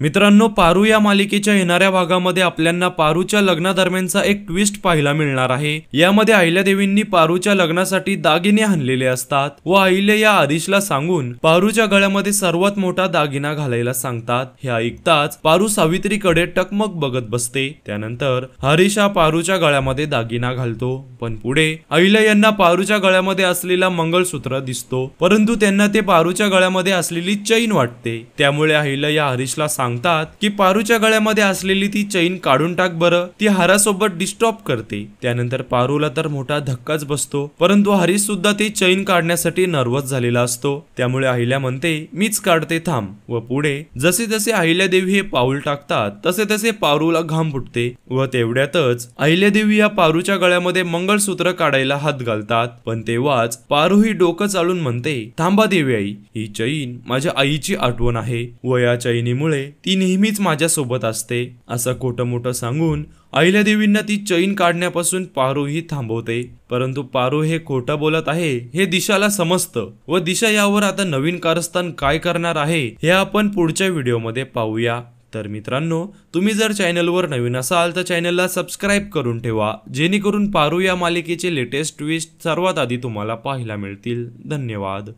मित्रांनो, पारू या मालिकेच्या येणाऱ्या भागामध्ये आपल्याला पारूच्या लग्नादरम्यानचा एक ट्विस्ट पाहायला मिळणार आहे। यामध्ये अहिल्यादेवींनी पारूच्या लग्नासाठी दागिने आणलेले असतात व अहिल्या या हरीशला सांगून पारूच्या गळ्यामध्ये सर्वात मोठा दागिना घालायला सांगतात। हे ऐकताच पारू सावित्रीकडे टकमक बघत बसते। त्यानंतर हरीश हा पारूच्या गळ्यामध्ये दागिना घालतो, पण पुढे अहिल्या यांना पारूच्या गळ्यामध्ये असलेला मंगळसूत्र दिसतो, परंतु त्यांना ते पारूच्या गळ्यामध्ये असलेली चैन वाटते। त्यामुळे अहिल्या या हरीशला सांगतात की पारूच्या गळ्यामध्ये असलेली ती चैन काढून टाक बरं, ती हारासोबत डिस्टॉप करते। त्यानंतर पारूला तर मोठा धक्काच बसतो, परंतु हरीश सुद्धा ती चैन काढण्यासाठी नर्वस झालेला असतो। त्यामुळे अहिल्या म्हणते मीच काढते थांब, व पुढे जसे जसे अहिल्यादेवी हे पाऊल टाकतात तसे तसे पारूला घाम फुटते व तेवढ्यातच अहिल्यादेवी या पारूच्या गळ्यामध्ये मंगळसूत्र काढायला हात घालतात। पण तेव्हाच पारू ही डोकं चालून म्हणते थांबा देवी आई, ही चैन माझ्या आईची आठवण आहे व या चैनीमुळे ती नेहमीच माझ्या सोबत असते। असं खोटं मोठं सांगून अहिल्यादेवींना ती चैन काढण्यापासून पारू ही थांबवते, परंतु पारू हे खोटं बोलत आहे हे दिशाला समजतं व दिशा यावर आता नवीन कारस्थान काय करणार आहे हे आपण पुढच्या व्हिडिओमध्ये पाहूया। तर मित्रांनो, तुम्ही जर चॅनलवर नवीन असाल तर चॅनलला सबस्क्राईब करून ठेवा, जेणेकरून पारू या मालिकेचे लेटेस्ट ट्विस्ट सर्वात आधी तुम्हाला पाहायला मिळतील। धन्यवाद।